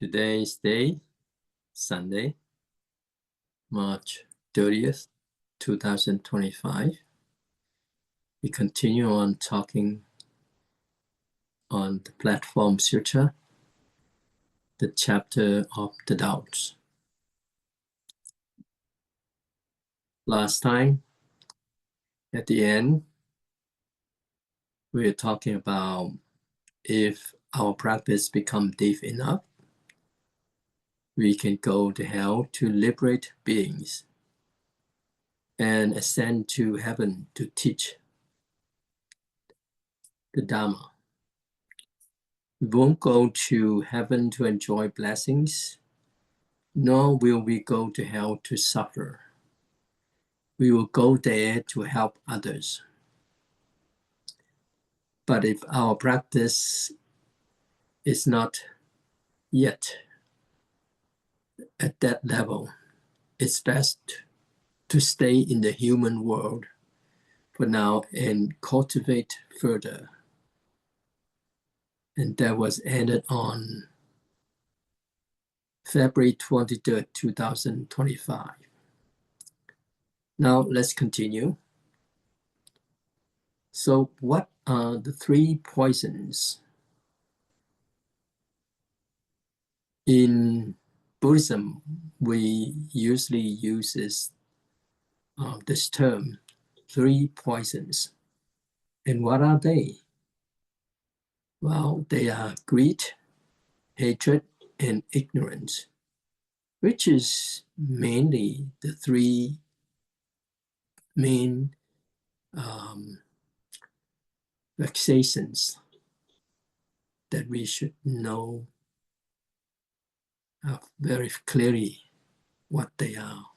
Today's day, Sunday, March 30th, 2025. We continue on talking on the platform Sutra, the chapter of the doubts. Last time, at the end, we were talking about if our practice becomes deep enough, we can go to hell to liberate beings and ascend to heaven to teach the Dharma. We won't go to heaven to enjoy blessings, nor will we go to hell to suffer. We will go there to help others. But if our practice is not yet at that level, it's best to stay in the human world for now and cultivate further. And that was ended on February 23rd, 2025. Now let's continue. So what are the three poisons? In Buddhism, we usually use this term, three poisons. And what are they? Well, they are greed, hatred, and ignorance, which is mainly the three main vexations that we should know very clearly what they are.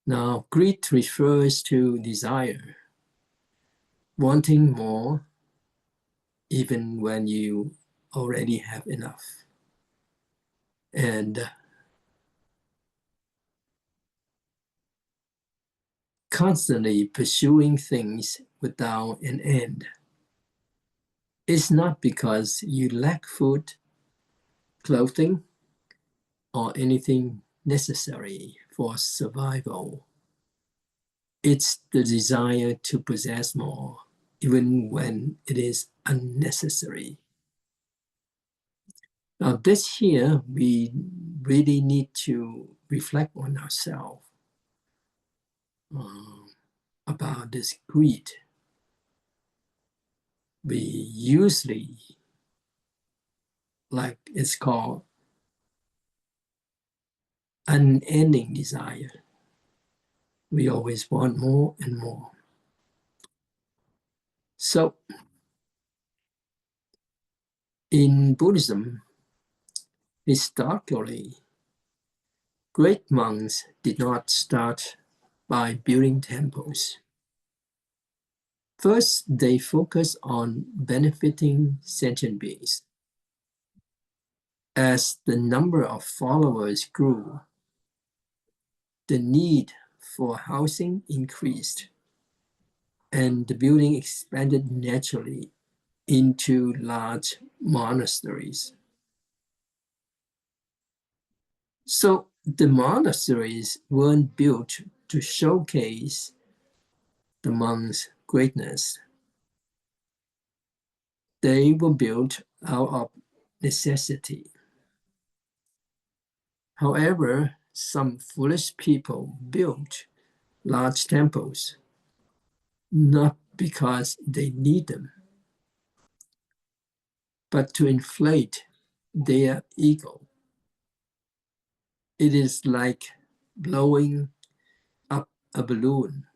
Now, greed refers to desire, wanting more even when you already have enough. And constantly pursuing things without an end. It's not because you lack food, clothing, or anything necessary for survival. It's the desire to possess more, even when it is unnecessary. Now this here, we really need to reflect on ourselves about this greed. We usually, like it's called, unending desire. We always want more and more. So in Buddhism, historically, great monks did not start by building temples. First, they focused on benefiting sentient beings. As the number of followers grew, the need for housing increased, and the building expanded naturally into large monasteries. So the monasteries weren't built to showcase the monks' greatness. They were built out of necessity. However, some foolish people built large temples, not because they need them, but to inflate their ego. It is like blowing up a balloon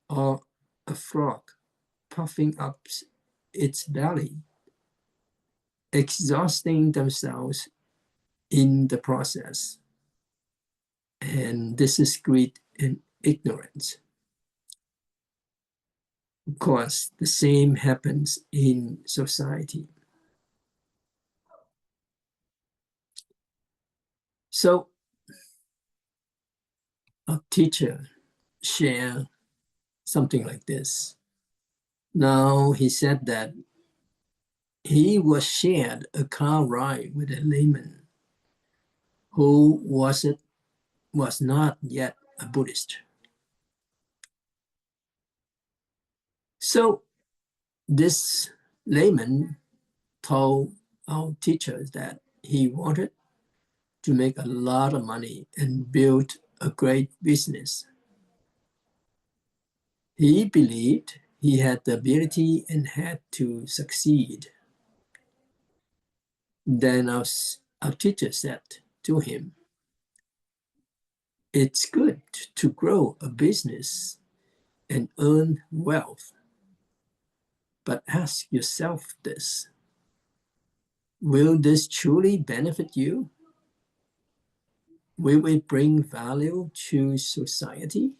or a frog puffing up its belly, exhausting themselves in the process. And this is greed and ignorance. Of course, the same happens in society. So a teacher shared something like this. Now he said that he was shared a car ride with a layman who was not yet a Buddhist. So this layman told our teachers that he wanted to make a lot of money and build a great business. He believed he had the ability and had to succeed. Then our teacher said to him, "It's good to grow a business and earn wealth, but ask yourself this: will this truly benefit you? Will it bring value to society?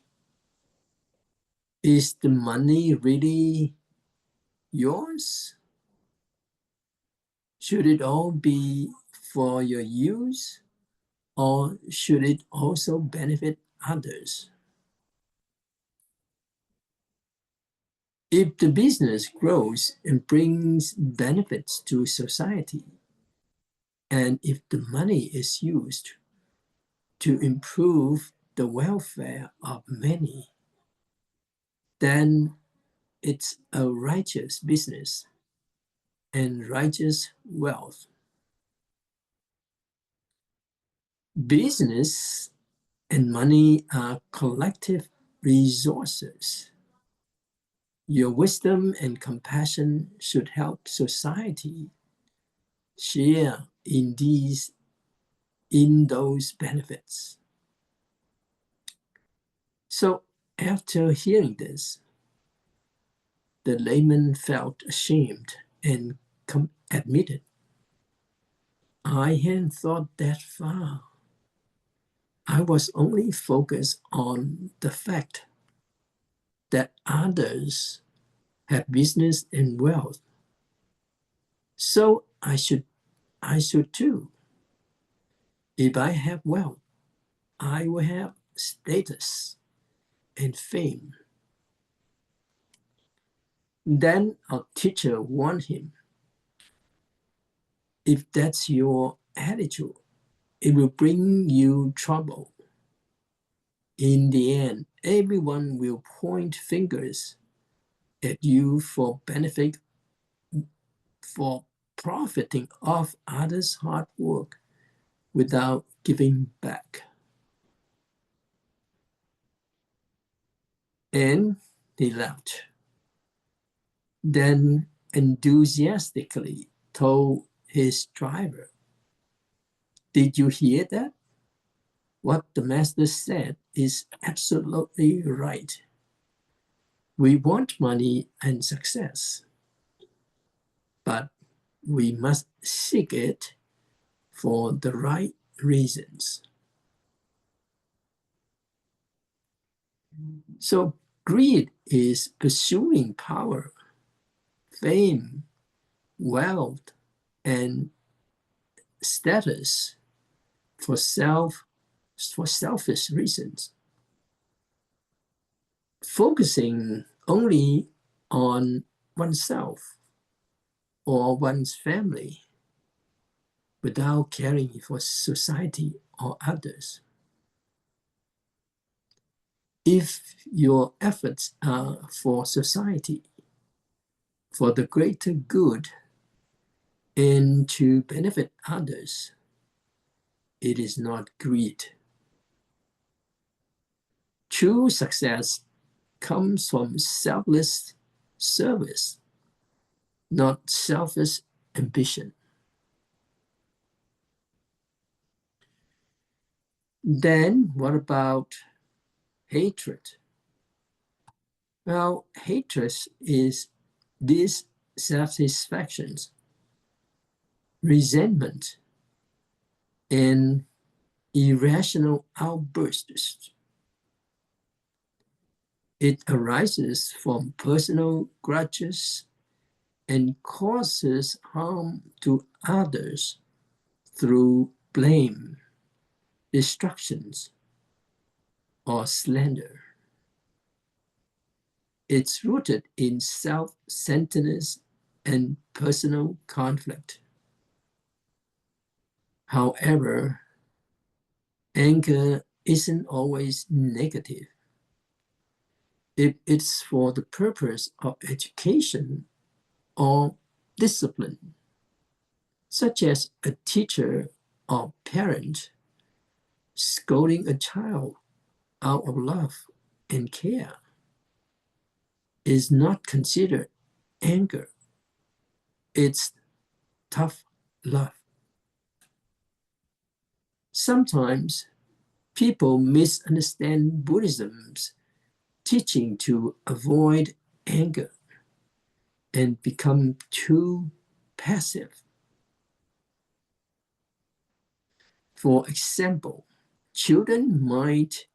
Is the money really yours? Should it all be for your use, or should it also benefit others? If the business grows and brings benefits to society, and if the money is used to improve the welfare of many, then it's a righteous business and righteous wealth. Business and money are collective resources. Your wisdom and compassion should help society share in those benefits." So after hearing this, the layman felt ashamed and admitted, "I hadn't thought that far. I was only focused on the fact that others have business and wealth. So I should too. If I have wealth, I will have status and fame." Then our teacher warned him, "If that's your attitude, it will bring you trouble. In the end, everyone will point fingers at you for profiting off others' hard work without giving back." And he left. Then enthusiastically told his driver, "Did you hear that? What the master said is absolutely right. We want money and success, but we must seek it for the right reasons." So greed is pursuing power, fame, wealth, and status for selfish reasons. Focusing only on oneself or one's family without caring for society or others. If your efforts are for society, for the greater good, and to benefit others, it is not greed. True success comes from selfless service, not selfish ambition. Then what about hatred? Well, hatred is dissatisfaction, resentment, and irrational outbursts. It arises from personal grudges and causes harm to others through blame, destructions, or slander. It's rooted in self-centeredness and personal conflict. However, anger isn't always negative. If it's for the purpose of education or discipline, such as a teacher or parent scolding a child out of love and care, is not considered anger. It's tough love. Sometimes people misunderstand Buddhism's teaching to avoid anger and become too passive. For example, children might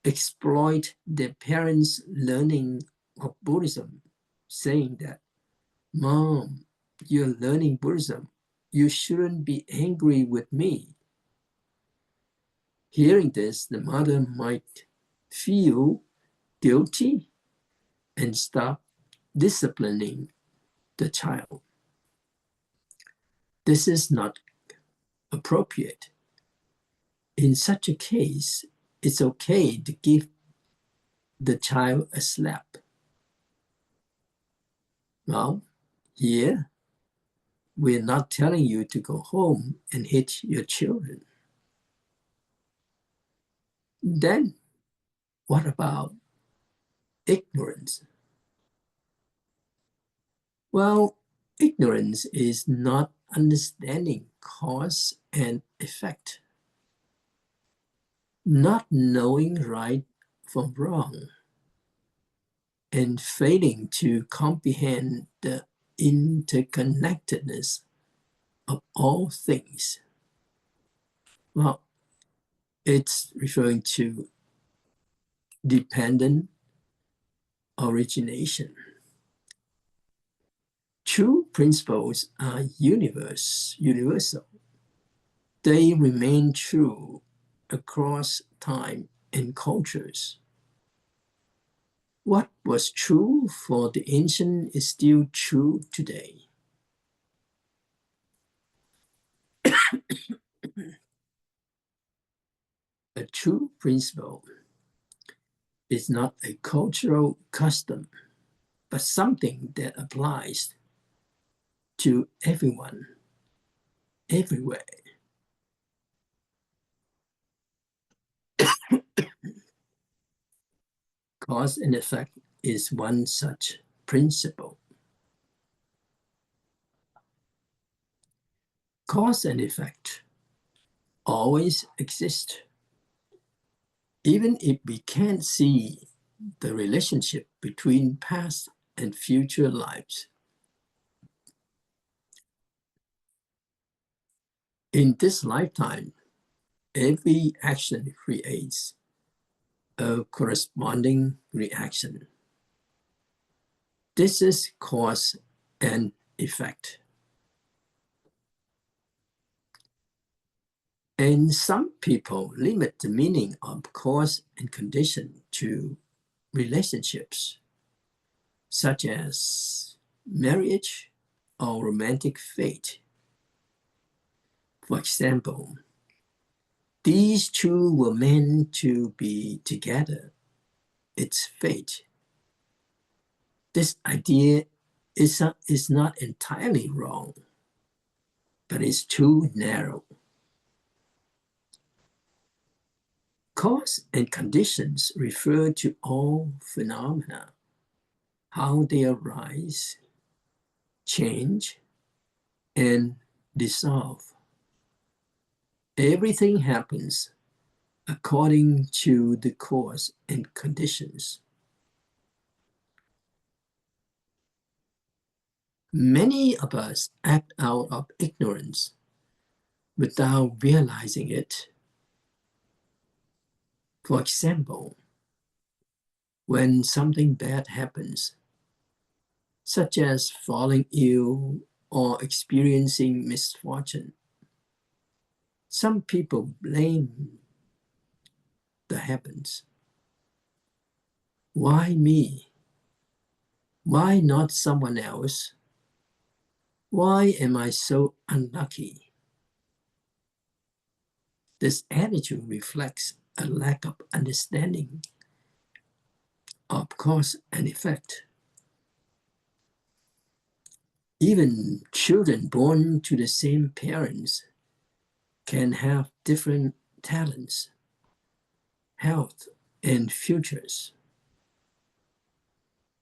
exploit their parents' learning of Buddhism, saying that, "Mom, you're learning Buddhism. You shouldn't be angry with me." Hearing this, the mother might feel guilty and stop disciplining the child. This is not appropriate. In such a case, it's okay to give the child a slap. Well, here, we're not telling you to go home and hit your children. Then, what about ignorance? Well, ignorance is not understanding cause and effect, not knowing right from wrong, and failing to comprehend the interconnectedness of all things. Well, it's referring to dependent origination. True principles are universal. They remain true across time and cultures. What was true for the ancient is still true today. A true principle is not a cultural custom, but something that applies to everyone, everywhere. Cause and effect is one such principle. Cause and effect always exist, even if we can't see the relationship between past and future lives. In this lifetime, every action creates a corresponding reaction. This is cause and effect. And some people limit the meaning of cause and condition to relationships, such as marriage or romantic fate. For example, these two were meant to be together. It's fate. This idea is not entirely wrong, but it's too narrow. Cause and conditions refer to all phenomena, how they arise, change, and dissolve. Everything happens according to the cause and conditions. Many of us act out of ignorance without realizing it. For example, when something bad happens, such as falling ill or experiencing misfortune, some people blame the heavens. Why me? Why not someone else? Why am I so unlucky? This attitude reflects a lack of understanding of cause and effect. Even children born to the same parents can have different talents, health, and futures.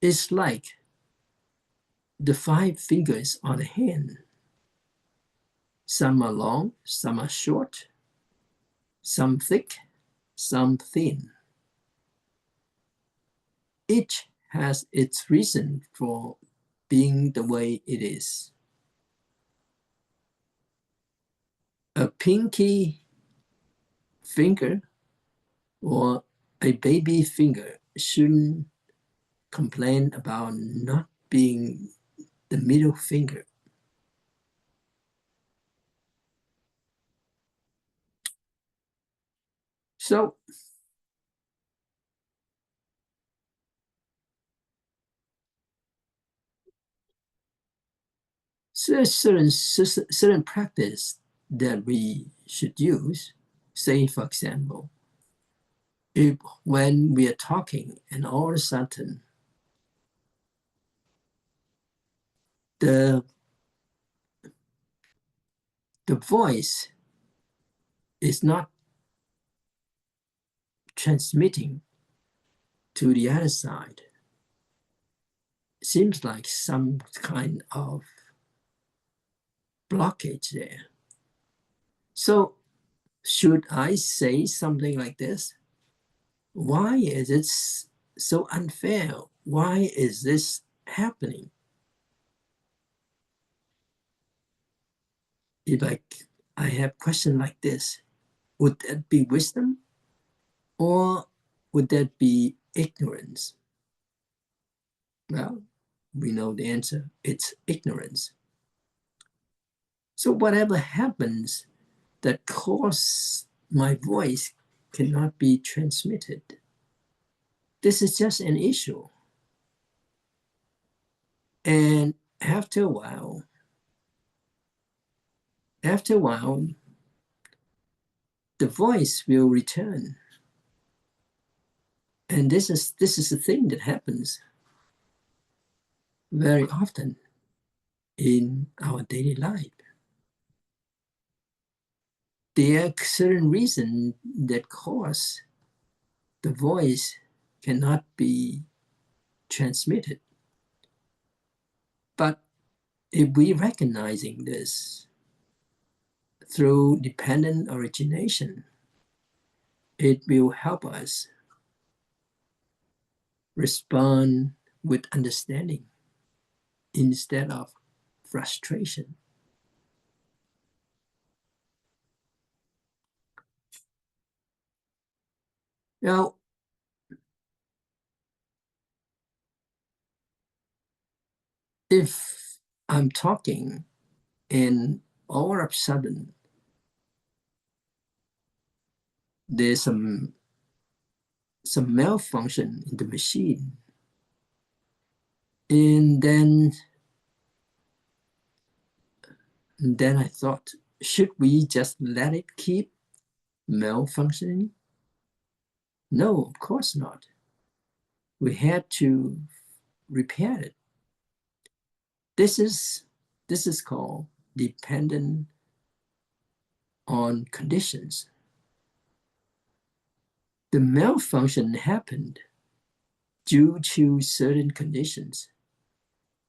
It's like the 5 fingers on a hand. Some are long, some are short, some thick, some thin. Each has its reason for being the way it is. A pinky finger or a baby finger shouldn't complain about not being the middle finger. So certain practice that we should use, say for example, if when we are talking and all of a sudden the the voice is not transmitting to the other side, seems like some kind of blockage there. So should I say something like this? Why is it so unfair? Why is this happening? If I have question like this, would that be wisdom or would that be ignorance? Well, we know the answer. It's ignorance. So whatever happens that causes my voice cannot be transmitted, this is just an issue. And after a while, the voice will return. And this is a thing that happens very often in our daily life. There are certain reasons that cause the voice cannot be transmitted. But if we recognizing this through dependent origination, it will help us respond with understanding instead of frustration. Now, if I'm talking and all of a sudden there's some malfunction in the machine, and then I thought, should we just let it keep malfunctioning? No, of course not. We had to repair it. This is called dependent on conditions. The malfunction happened due to certain conditions,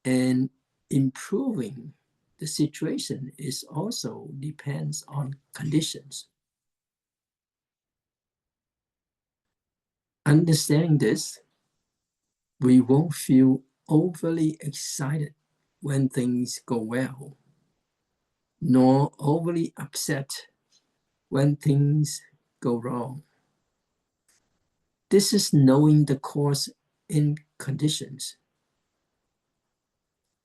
and improving the situation is also depends on conditions. Understanding this, we won't feel overly excited when things go well, nor overly upset when things go wrong. This is knowing the cause in conditions,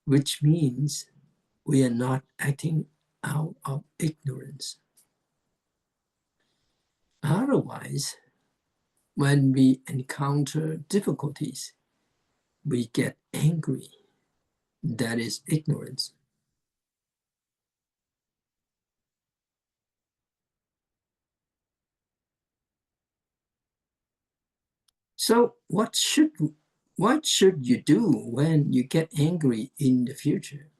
which means we are not acting out of ignorance. Otherwise, when we encounter difficulties, we get angry. That is ignorance. So what should you do when you get angry in the future?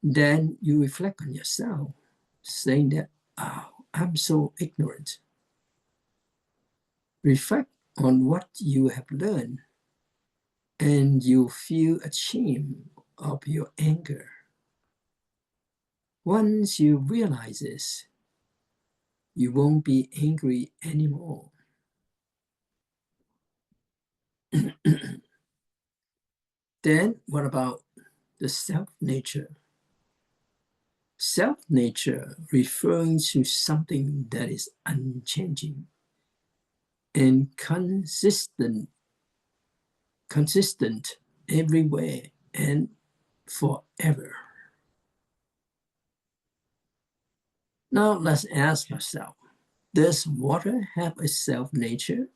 Then you reflect on yourself, saying that, oh, I'm so ignorant. Reflect on what you have learned, and you feel ashamed of your anger. Once you realize this, you won't be angry anymore. Then what about the self-nature? Self-nature referring to something that is unchanging and consistent everywhere and forever. Now let's ask ourselves, does water have a self-nature?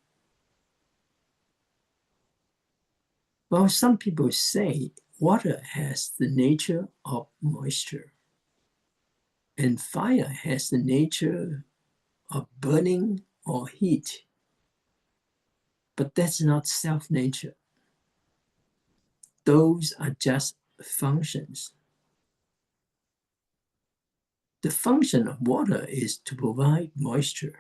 Well, some people say water has the nature of moisture, and fire has the nature of burning or heat. But that's not self-nature. Those are just functions. The function of water is to provide moisture,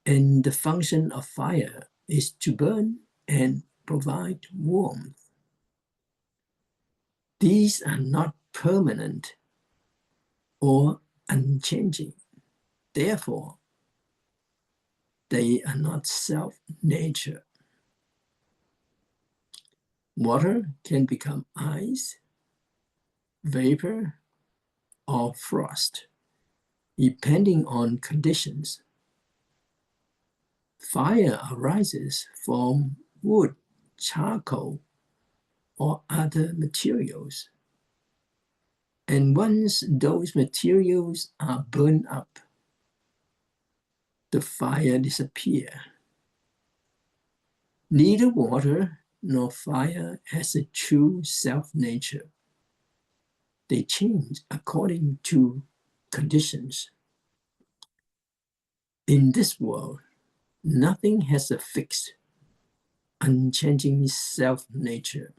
and the function of fire is to burn and provide warmth. These are not permanent or unchanging. Therefore, they are not self-nature. Water can become ice, vapor, or frost, depending on conditions. Fire arises from wood, charcoal, or other materials. And once those materials are burned up, the fire disappears. Neither water nor fire has a true self-nature. They change according to conditions. In this world, nothing has a fixed, unchanging self-nature.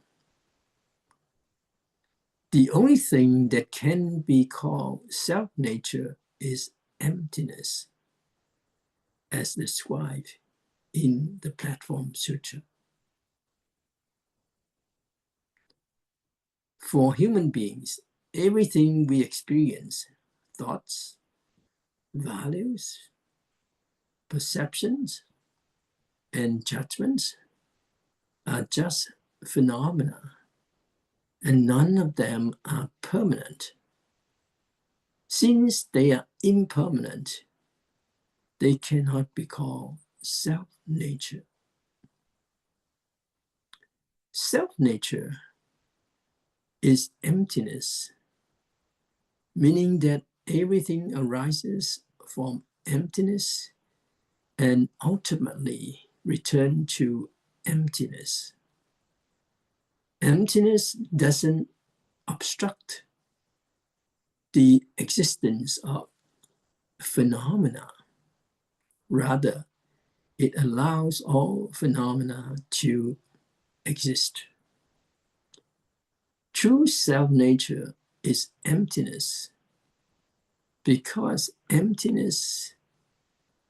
The only thing that can be called self-nature is emptiness, as described in the Platform Sutra. For human beings, everything we experience, thoughts, values, perceptions, and judgments, are just phenomena, and none of them are permanent. Since they are impermanent, they cannot be called self-nature. Self-nature is emptiness, meaning that everything arises from emptiness and ultimately return to emptiness. Emptiness doesn't obstruct the existence of phenomena. Rather, it allows all phenomena to exist. True self-nature is emptiness because emptiness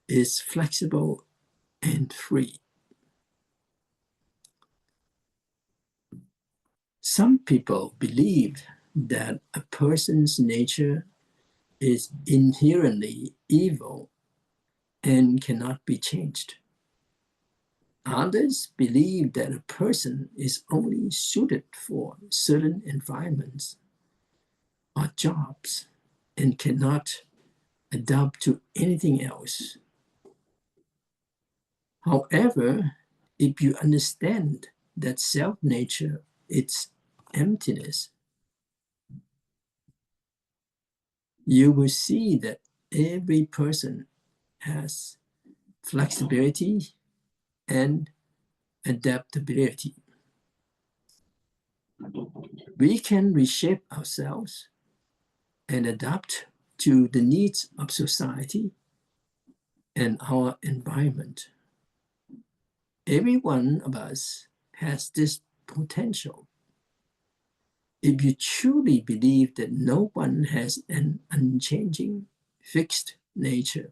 is flexible and free. Some people believe that a person's nature is inherently evil and cannot be changed. Others believe that a person is only suited for certain environments or jobs and cannot adapt to anything else. However, if you understand that self-nature is emptiness, you will see that every person has flexibility and adaptability. We can reshape ourselves and adapt to the needs of society and our environment. Every one of us has this potential. If you truly believe that no one has an unchanging, fixed nature,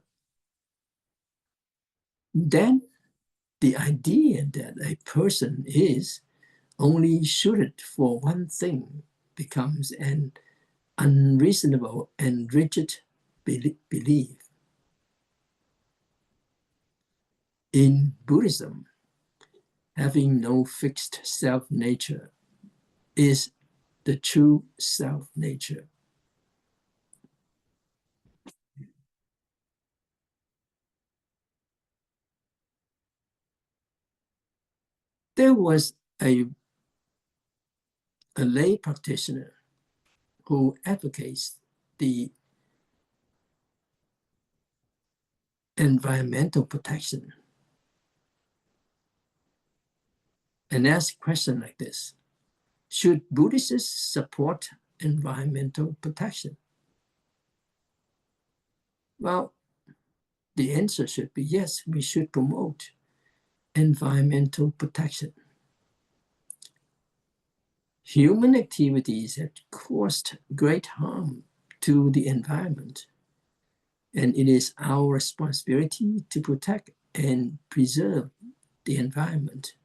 then the idea that a person is only suited for one thing becomes an unreasonable and rigid belief. In Buddhism, having no fixed self-nature is the true self-nature. There was a lay practitioner who advocates the environmental protection and asks a question like this: should Buddhists support environmental protection? Well, the answer should be yes, we should promote environmental protection. Human activities have caused great harm to the environment, and it is our responsibility to protect and preserve the environment,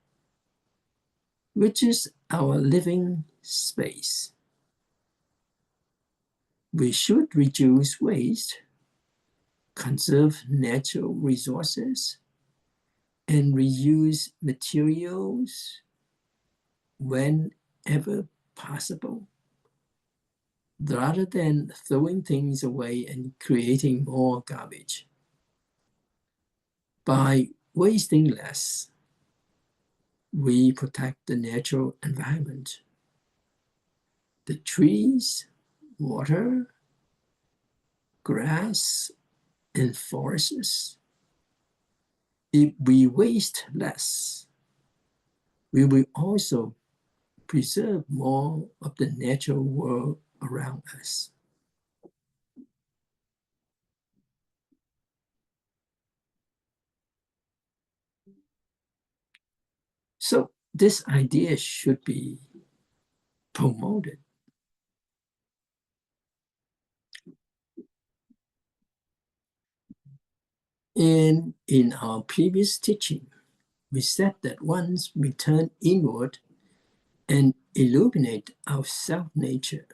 which is our living space. We should reduce waste, conserve natural resources, and reuse materials whenever possible, rather than throwing things away and creating more garbage. By wasting less, we protect the natural environment, the trees, water, grass, and forests. If we waste less, we will also preserve more of the natural world around us. So this idea should be promoted. And in our previous teaching, we said that once we turn inward and illuminate our self-nature,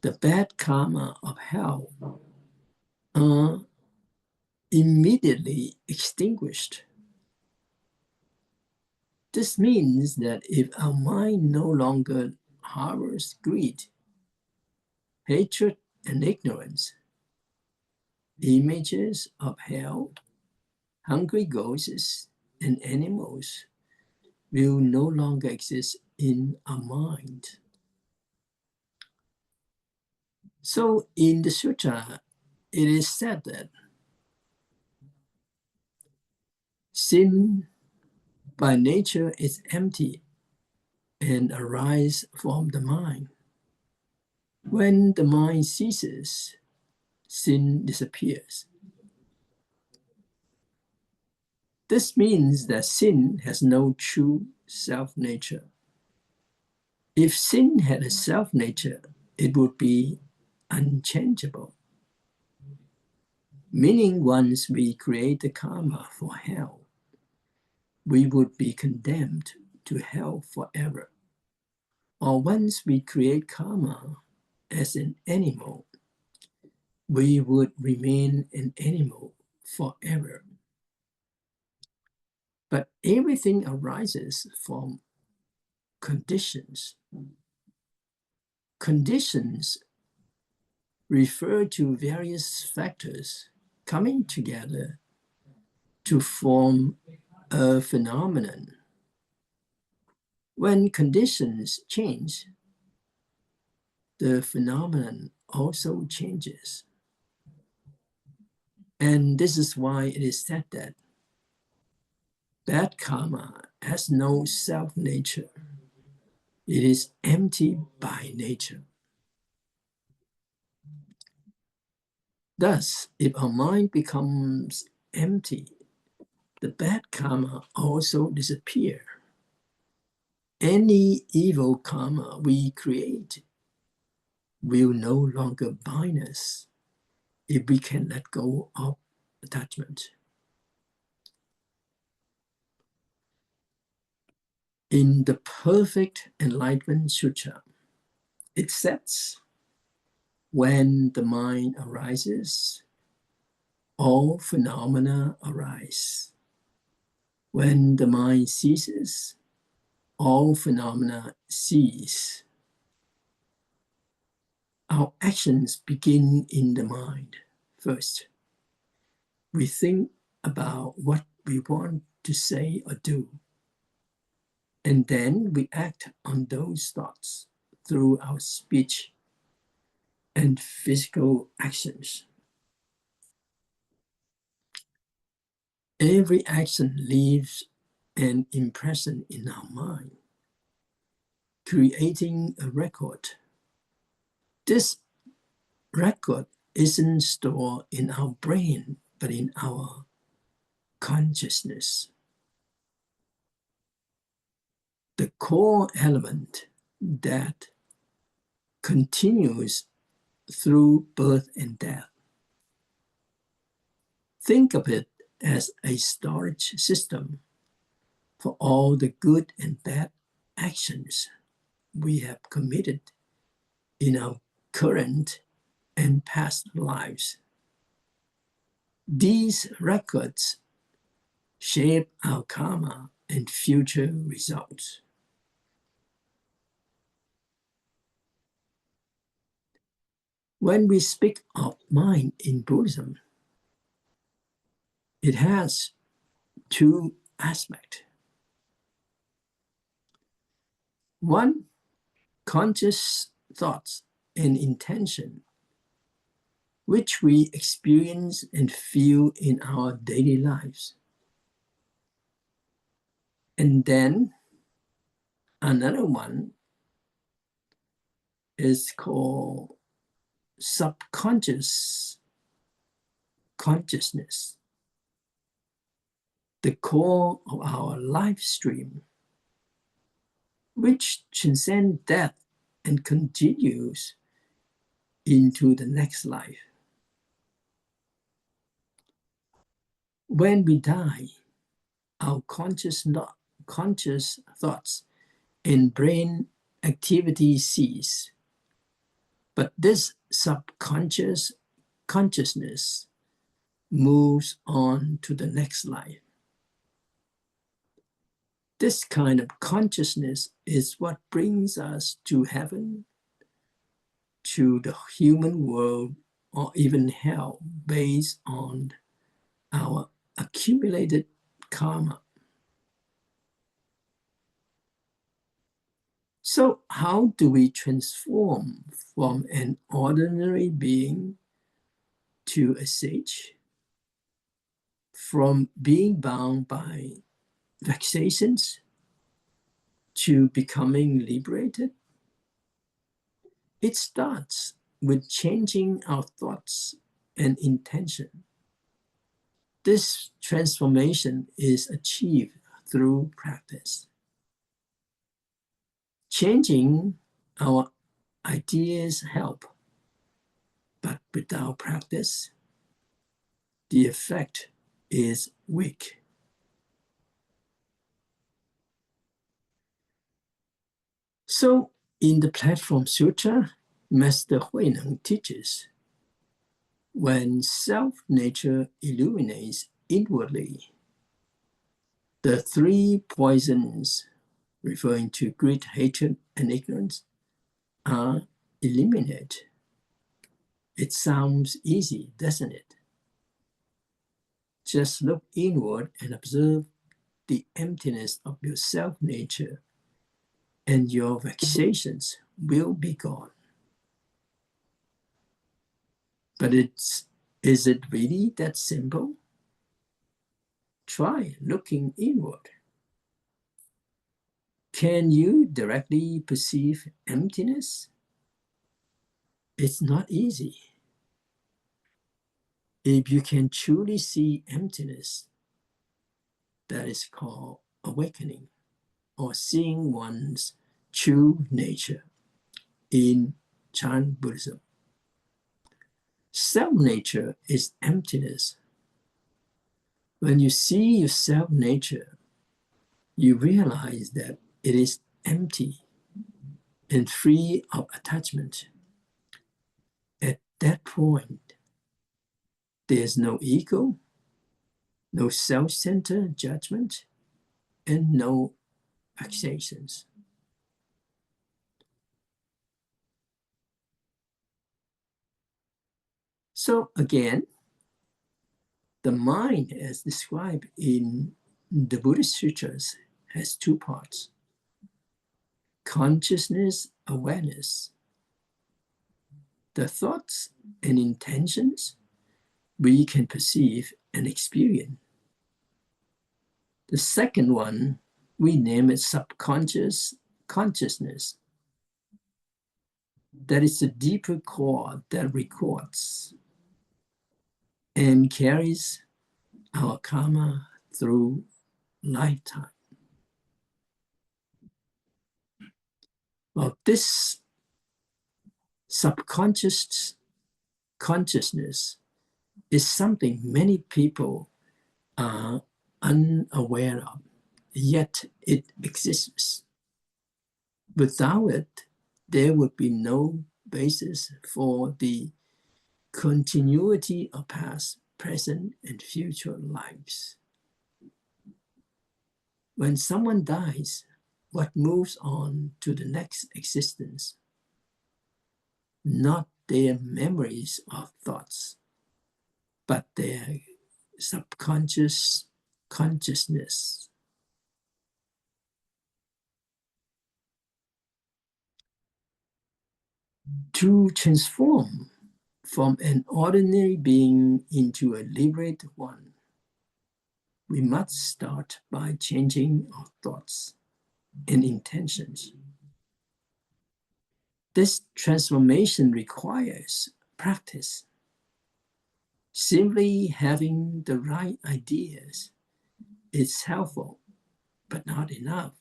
the bad karma of hell are immediately extinguished. This means that if our mind no longer harbors greed, hatred, and ignorance, images of hell, hungry ghosts, and animals will no longer exist in our mind. So in the Sutra, it is said that sin by nature is empty and arises from the mind. When the mind ceases, sin disappears. This means that sin has no true self-nature. If sin had a self-nature, it would be unchangeable. Meaning once we create the karma for hell, we would be condemned to hell forever. Or once we create karma as an animal, we would remain an animal forever. But everything arises from conditions. Conditions refer to various factors coming together to form a phenomenon. When conditions change, the phenomenon also changes. And this is why it is said that bad karma has no self-nature. It is empty by nature. Thus, if our mind becomes empty, the bad karma also disappear. Any evil karma we create will no longer bind us if we can let go of attachment. In the Perfect Enlightenment Sutra, it says, when the mind arises, all phenomena arise. When the mind ceases, all phenomena cease. Our actions begin in the mind. First, we think about what we want to say or do, and then we act on those thoughts through our speech and physical actions. Every action leaves an impression in our mind, creating a record. This record isn't stored in our brain, but in our consciousness. The core element that continues through birth and death. Think of it as a storage system for all the good and bad actions we have committed in our current and past lives. These records shape our karma and future results. When we speak of mind in Buddhism, it has two aspects. One, conscious thoughts and intention, which we experience and feel in our daily lives. And then another one is called subconscious consciousness, the core of our life stream, which transcends death and continues into the next life. When we die, our conscious thoughts and brain activity cease, but this subconscious consciousness moves on to the next life. This kind of consciousness is what brings us to heaven, to the human world, or even hell, based on our accumulated karma. So how do we transform from an ordinary being to a sage? From being bound by vexations to becoming liberated? It starts with changing our thoughts and intention. This transformation is achieved through practice. Changing our ideas help, but without practice, the effect is weak. So, in the Platform Sutra, Master Huineng teaches, when self-nature illuminates inwardly, the three poisons, referring to greed, hatred, and ignorance, are eliminated. It sounds easy, doesn't it? Just look inward and observe the emptiness of your self-nature, and your vexations will be gone. But is it really that simple? Try looking inward. Can you directly perceive emptiness? It's not easy. If you can truly see emptiness, that is called awakening, or seeing one's true nature in Chan Buddhism. Self-nature is emptiness. When you see your self-nature, you realize that it is empty and free of attachment. At that point, there's no ego, no self-centered judgment, and no fixations. So again, the mind, as described in the Buddhist sutras, has two parts: consciousness, awareness. The thoughts and intentions we can perceive and experience. The second one, we name it subconscious consciousness. That is the deeper core that records and carries our karma through lifetime. Well, this subconscious consciousness is something many people are unaware of, yet it exists. Without it, there would be no basis for the continuity of past, present, and future lives. When someone dies, what moves on to the next existence? Not their memories or thoughts, but their subconscious consciousness. To transform from an ordinary being into a liberated one, we must start by changing our thoughts and intentions. This transformation requires practice. Simply having the right ideas is helpful, but not enough.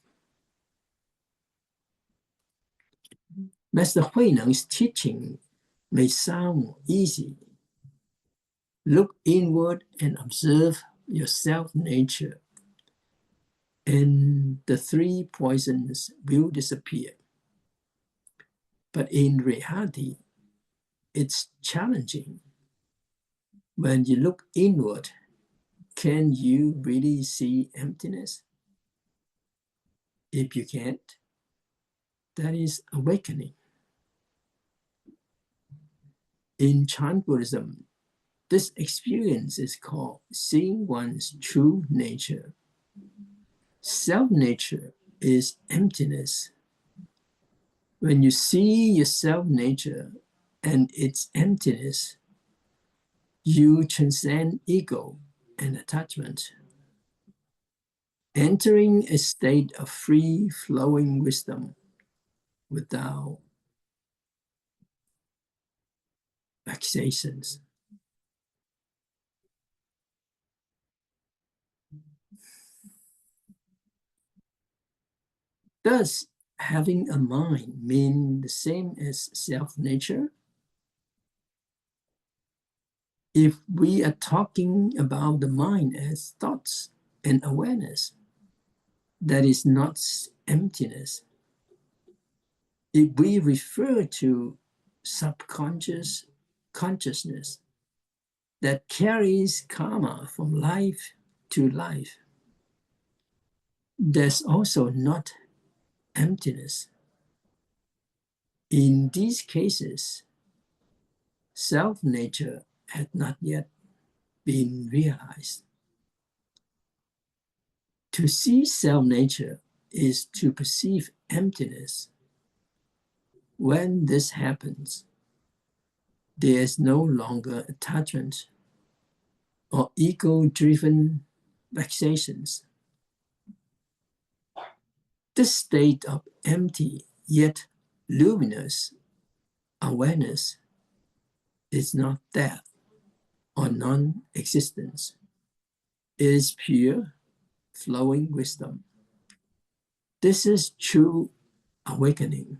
Master Huineng's teaching may sound easy. Look inward and observe your self-nature, and the three poisons will disappear. But in reality, it's challenging. When you look inward, can you really see emptiness? If you can't, that is awakening. In Chan Buddhism, this experience is called seeing one's true nature. Self-nature is emptiness. When you see your self-nature and its emptiness, you transcend ego and attachment, entering a state of free-flowing wisdom without fixations. Does having a mind mean the same as self-nature? If we are talking about the mind as thoughts and awareness, that is not emptiness. If we refer to subconscious consciousness that carries karma from life to life, there's also not emptiness. In these cases, self-nature had not yet been realized. To see self-nature is to perceive emptiness. When this happens, there is no longer attachment or ego-driven fixations. This state of empty yet luminous awareness is not death or non-existence. It is pure, flowing wisdom. This is true awakening.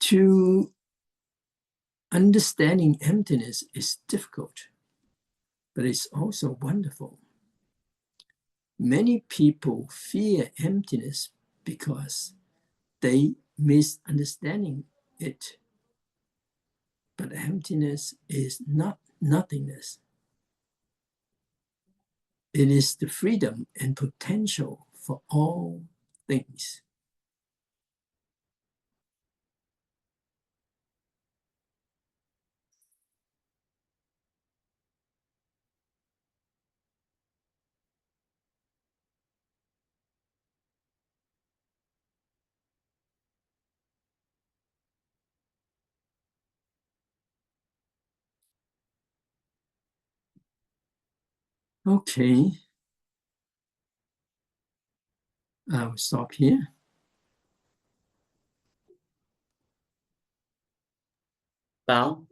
To understanding emptiness is difficult, but it's also wonderful. Many people fear emptiness because they misunderstanding it. But emptiness is not nothingness. It is the freedom and potential for all things. Okay, I'll stop here. Well,